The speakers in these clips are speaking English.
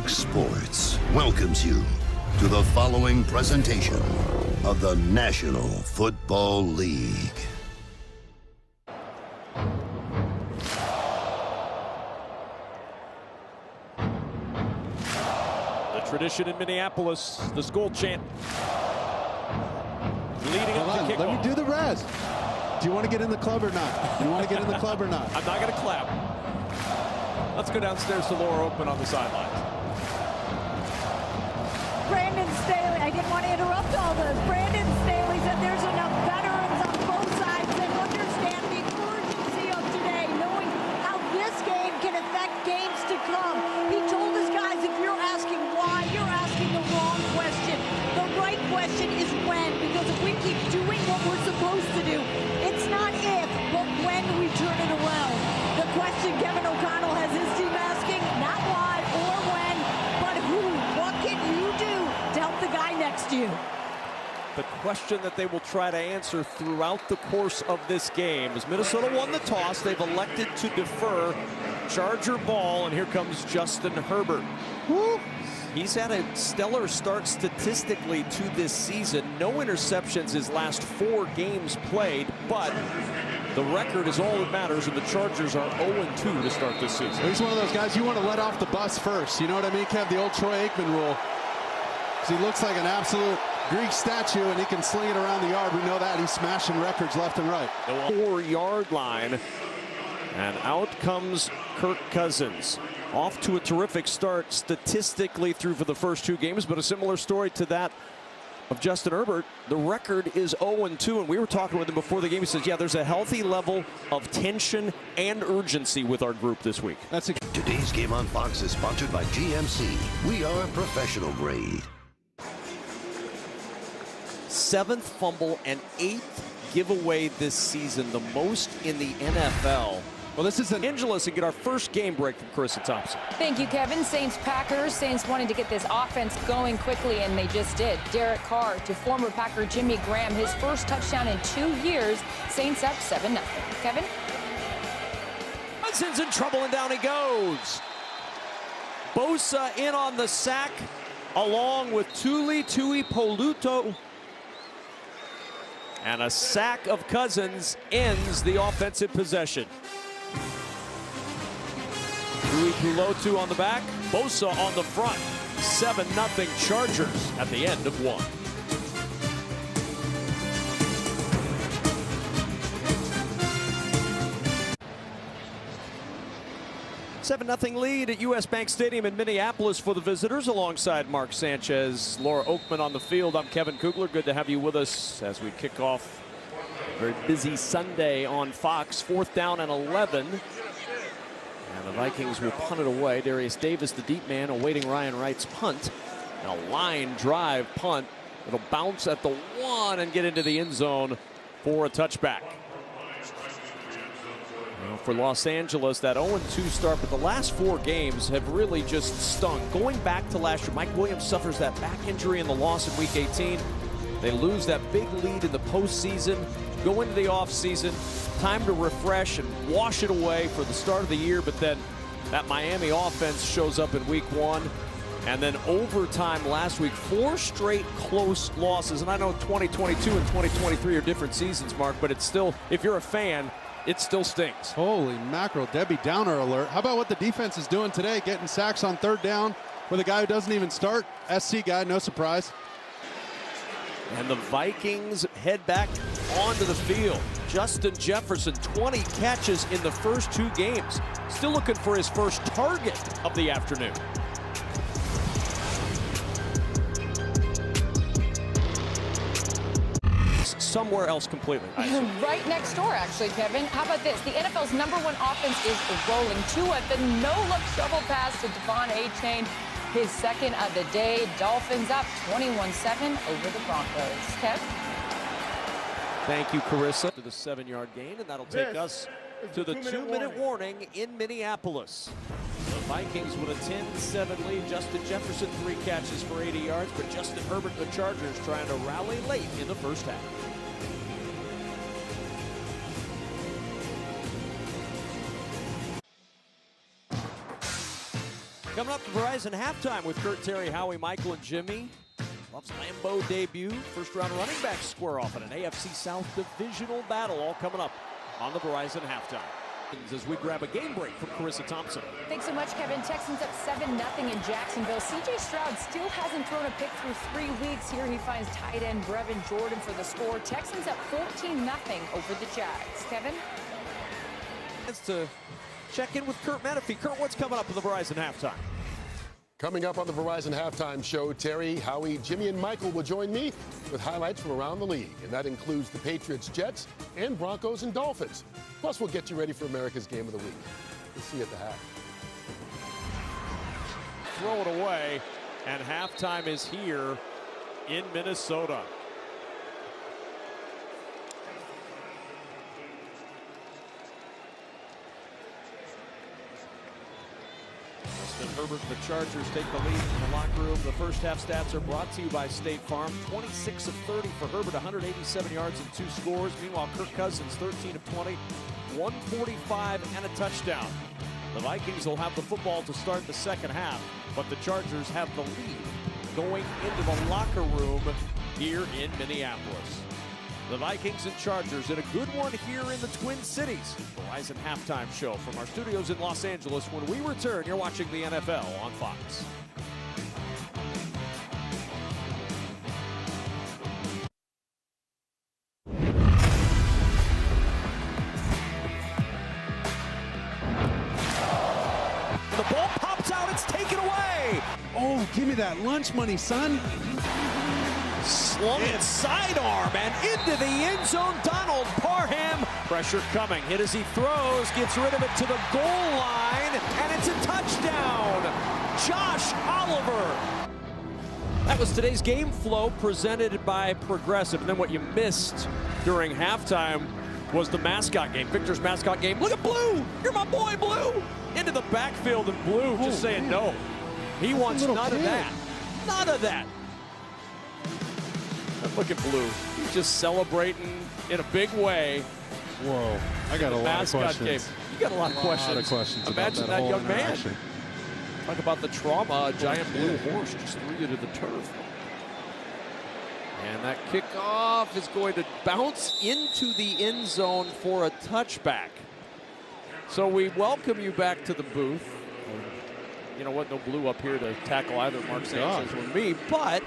Fox Sports welcomes you to the following presentation of the National Football League. The tradition in Minneapolis, the school chant. Leading up to kickoff. Let me do the rest. Do you want to get in the club or not? You want to get in the club or not? I'm not going to clap. Let's go downstairs to Laura Oakman on the sidelines. Brandon Staley, I didn't want to interrupt all this. Brandon Staley said there's enough veterans on both sides that understand the urgency of today, knowing how this game can affect games to come. He told his guys, if you're asking why, you're asking the wrong question. The right question is when, because if we keep doing what we're supposed to do, it's not if, but when we turn it around. The question Kevin O'Connell has his team asking, not why or when, but who. What can you do to help the guy next to you? The question that they will try to answer throughout the course of this game is Minnesota won the toss. They've elected to defer. Charger ball, and here comes Justin Herbert. Woo. He's had a stellar start statistically to this season. No interceptions his last 4 games played, but the record is all that matters, and the Chargers are 0-2 to start this season. He's one of those guys you want to let off the bus first. You know what I mean, Kev? The old Troy Aikman rule. He looks like an absolute Greek statue, and he can sling it around the yard. We know that. He's smashing records left and right. The 4-yard line, and out comes Kirk Cousins. Off to a terrific start statistically through for the first 2 games, but a similar story to that of Justin Herbert. The record is 0-2, and we were talking with him before the game. He says, yeah, there's a healthy level of tension and urgency with our group this week. Today's game on Fox is sponsored by GMC. We are professional grade. 7th fumble and 8th giveaway this season, the most in the NFL. Well, this is Angeles, and get our first game break from Carissa Thompson. Thank you, Kevin. Saints-Packers. Saints wanting to get this offense going quickly, and they just did. Derek Carr to former Packer Jimmy Graham, his first touchdown in 2 years. Saints up 7-0. Kevin? Hudson's in trouble, and down he goes. Bosa in on the sack, along with Tuli Tuipoluto. And a sack of Cousins ends the offensive possession. Tuipoluto on the back, Bosa on the front. 7-0 Chargers at the end of 1. Seven-0 lead at US Bank Stadium in Minneapolis for the visitors, alongside Mark Sanchez, Laura Oakman on the field. I'm Kevin Kugler. Good to have you with us as we kick off a very busy Sunday on Fox. 4th down and 11. And the Vikings will punt it away. Darius Davis, the deep man, awaiting Ryan Wright's punt. And a line drive punt. It'll bounce at the 1 and get into the end zone for a touchback. Well, for Los Angeles, that 0-2 start, but the last 4 games have really just stung. Going back to last year, Mike Williams suffers that back injury in the loss in Week 18. They lose that big lead in the postseason, go into the offseason, time to refresh and wash it away for the start of the year, but then that Miami offense shows up in Week 1. And then overtime last week, 4 straight close losses. And I know 2022 and 2023 are different seasons, Mark, but it's still, if you're a fan, it still stings. Holy mackerel, Debbie Downer alert. How about what the defense is doing today, getting sacks on 3rd down with a guy who doesn't even start? SC guy, no surprise. And the Vikings head back onto the field. Justin Jefferson, 20 catches in the first 2 games. Still looking for his first target of the afternoon. Somewhere else completely. Right next door, actually, Kevin. How about this? The NFL's #1 offense is rolling. Tua, the no-look shovel pass to Devon A-Chain. His 2nd of the day. Dolphins up 21-7 over the Broncos. Kev? Thank you, Carissa, to the 7-yard gain, and that'll take us to the 2-minute warning in Minneapolis. The Vikings with a 10-7 lead. Justin Jefferson, 3 catches for 80 yards, but Justin Herbert and the Chargers trying to rally late in the first half. Coming up to Verizon halftime with Kurt, Terry, Howie, Michael, and Jimmy. Love's Lambeau debut. First round running backs square off in an AFC South divisional battle. All coming up on the Verizon halftime. As we grab a game break from Carissa Thompson. Thanks so much, Kevin. Texans up 7-0 in Jacksonville. C.J. Stroud still hasn't thrown a pick through 3 weeks. Here he finds tight end Brevin Jordan for the score. Texans up 14-0 over the Jags. Kevin? It's to check in with Kurt Menefee. Kurt, what's coming up with the Verizon halftime? Coming up on the Verizon halftime show, Terry, Howie, Jimmy, and Michael will join me with highlights from around the league. And that includes the Patriots, Jets, and Broncos and Dolphins. Plus, we'll get you ready for America's Game of the Week. We'll see you at the half. Throw it away, and halftime is here in Minnesota. Herbert and the Chargers take the lead in the locker room. The first half stats are brought to you by State Farm. 26 of 30 for Herbert, 187 yards and 2 scores. Meanwhile, Kirk Cousins, 13 of 20, 145 and a touchdown. The Vikings will have the football to start the second half, but the Chargers have the lead going into the locker room here in Minneapolis. The Vikings and Chargers in a good one here in the Twin Cities. Verizon halftime show from our studios in Los Angeles. When we return, you're watching the NFL on Fox. The ball pops out, it's taken away. Oh, give me that lunch money, son. Slung it sidearm and into the end zone. Donald Parham. Pressure coming. Hit as he throws. Gets rid of it to the goal line. And it's a touchdown. Josh Oliver. That was today's game flow presented by Progressive. And then what you missed during halftime was the mascot game. Victor's mascot game. Look at Blue. You're my boy, Blue. Into the backfield, and Blue just saying no. He wants none of that. None of that. Look at Blue. He's just celebrating in a big way. Whoa, I got a lot of questions. Game. You got a lot of questions. Imagine that young man. Talk about the trauma. A giant blue horse just threw you to the turf. And that kickoff is going to bounce into the end zone for a touchback. So we welcome you back to the booth. You know what, no Blue up here to tackle either Mark Sanchez or me, but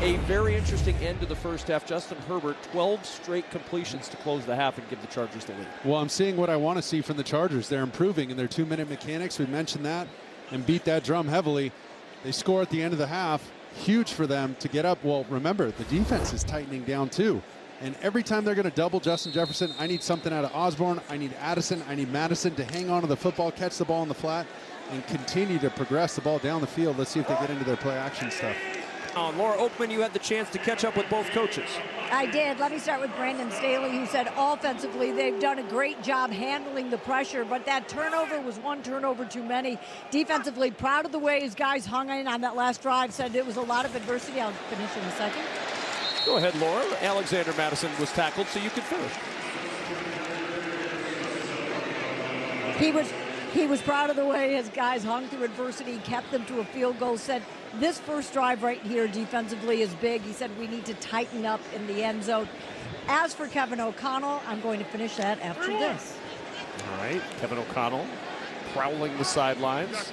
a very interesting end to the first half. Justin Herbert, 12 straight completions to close the half and give the Chargers the lead. Well, I'm seeing what I want to see from the Chargers. They're improving in their 2-minute mechanics. We mentioned that and beat that drum heavily. They score at the end of the half. Huge for them to get up. Well, remember, the defense is tightening down too. And every time they're going to double Justin Jefferson, I need something out of Osborne. I need Addison. I need Madison to hang on to the football, catch the ball in the flat, and continue to progress the ball down the field. Let's see if they get into their play action stuff. Laura Oakman, you had the chance to catch up with both coaches. I did. Let me start with Brandon Staley, who said offensively they've done a great job handling the pressure, but that turnover was one turnover too many. Defensively, proud of the way his guys hung in on that last drive, said it was a lot of adversity. I'll finish in a second. Go ahead, Laura. Alexander Madison was tackled, so you can finish. He was proud of the way his guys hung through adversity, kept them to a field goal, said this first drive right here defensively is big. He said we need to tighten up in the end zone. As for Kevin O'Connell, I'm going to finish that after this. All right, Kevin O'Connell prowling the sidelines.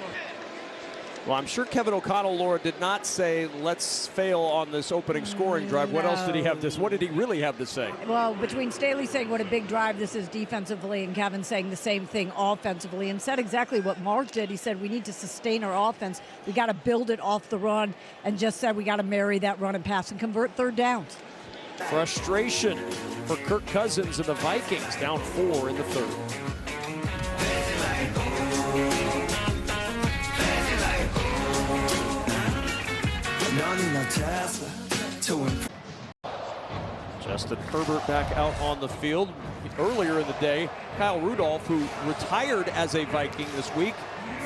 Well, I'm sure Kevin O'Connell, Laura, did not say, let's fail on this opening scoring drive. What else did he have what did he really have to say? Well, between Staley saying what a big drive this is defensively and Kevin saying the same thing offensively, and said exactly what Mark did. He said we need to sustain our offense. We got to build it off the run, and just said we got to marry that run and pass and convert third downs. Frustration for Kirk Cousins and the Vikings, down 4 in the third. Justin Herbert back out on the field. Earlier in the day, Kyle Rudolph, who retired as a Viking this week,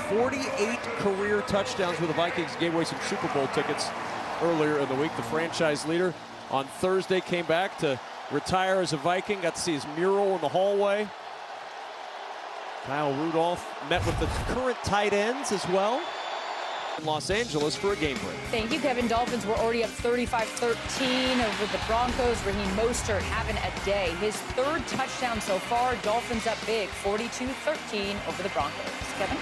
48 career touchdowns with the Vikings, gave away some Super Bowl tickets earlier in the week. The franchise leader on Thursday came back to retire as a Viking, got to see his mural in the hallway. Kyle Rudolph met with the current tight ends as well. in Los Angeles for a game break. Thank you, Kevin. Dolphins were already up 35-13 over the Broncos. Raheem Mostert having a day. His third touchdown so far. Dolphins up big, 42-13 over the Broncos. Kevin?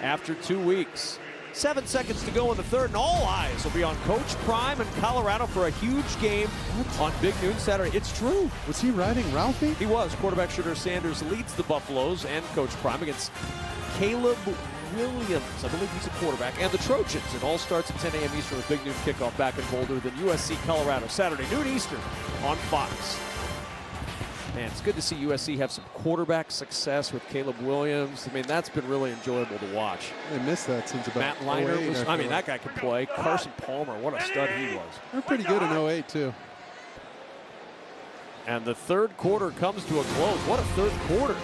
After 2 weeks, 7 seconds to go in the third, and all eyes will be on Coach Prime in Colorado for a huge game on Big Noon Saturday. It's true. Was he riding Ralphie? He was. Quarterback Shedeur Sanders leads the Buffaloes and Coach Prime against Caleb Williams. I believe he's a quarterback. And the Trojans. It all starts at 10 a.m. Eastern with Big Noon kickoff back in Boulder. Then USC Colorado Saturday, noon Eastern on Fox. Man, it's good to see USC have some quarterback success with Caleb Williams. I mean, that's been really enjoyable to watch. They missed that since about Matt Leinart 08, was, I mean, that guy could play. Carson Palmer, what a stud he was. They're pretty good in 08, too. And the third quarter comes to a close. What a third quarter.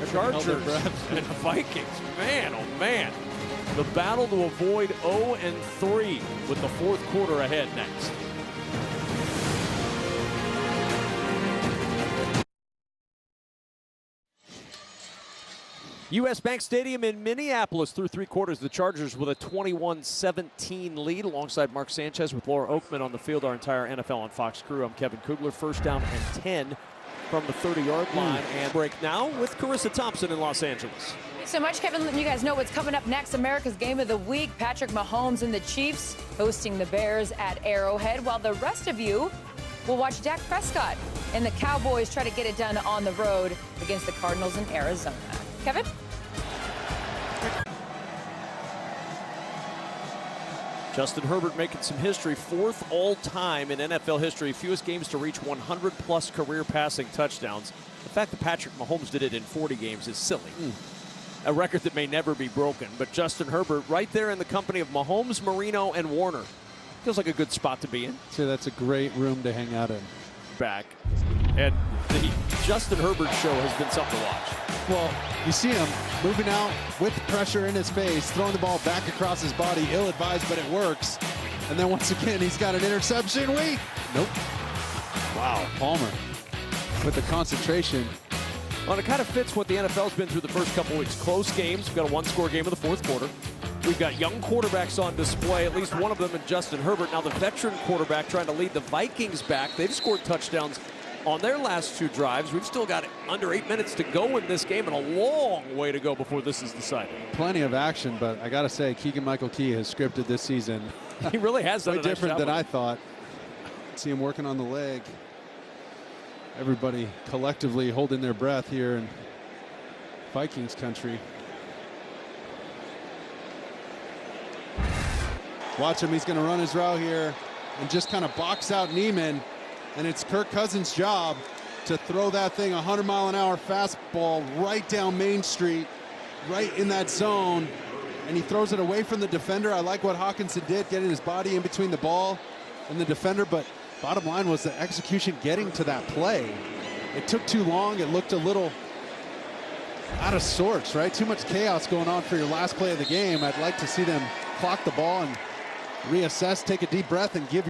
The Chargers and the Vikings. Man, oh man. The battle to avoid 0-3 with the fourth quarter ahead next. U.S. Bank Stadium in Minneapolis through 3 quarters. The Chargers with a 21-17 lead alongside Mark Sanchez with Laura Oakman on the field. Our entire NFL on Fox crew. I'm Kevin Kugler. First down and 10 from the 30-yard line. And break now with Carissa Thompson in Los Angeles. Thanks so much, Kevin. Letting you guys know what's coming up next. America's Game of the Week. Patrick Mahomes and the Chiefs hosting the Bears at Arrowhead, while the rest of you will watch Dak Prescott and the Cowboys try to get it done on the road against the Cardinals in Arizona. Kevin? Justin Herbert making some history, 4th all-time in NFL history, fewest games to reach 100-plus career passing touchdowns. The fact that Patrick Mahomes did it in 40 games is silly. A record that may never be broken. But Justin Herbert right there in the company of Mahomes, Marino, and Warner. Feels like a good spot to be in. So that's a great room to hang out in. Back. And the Justin Herbert show has been something to watch. Well, you see him moving out with pressure in his face, throwing the ball back across his body, ill-advised, but it works. And then once again, he's got an interception. Wait. Nope. Wow. Palmer with the concentration. Well, it kind of fits what the NFL's been through the first couple weeks. Close games. We've got a one-score game in the fourth quarter. We've got young quarterbacks on display, at least one of them in Justin Herbert. Now the veteran quarterback trying to lead the Vikings back. They've scored touchdowns on their last 2 drives. We've still got under 8 minutes to go in this game and a long way to go before this is decided. Plenty of action, but I got to say, Keegan-Michael Key has scripted this season. He really has done way different than I thought. See him working on the leg. Everybody collectively holding their breath here in Vikings country. Watch him. He's going to run his route here and just kind of box out Neiman. And it's Kirk Cousins' job to throw that thing 100-mile-an-hour fastball right down Main Street, right in that zone. And he throws it away from the defender. I like what Hawkinson did, getting his body in between the ball and the defender. But bottom line was the execution getting to that play. It took too long. It looked a little out of sorts, right? Too much chaos going on for your last play of the game. I'd like to see them clock the ball and reassess, take a deep breath, and give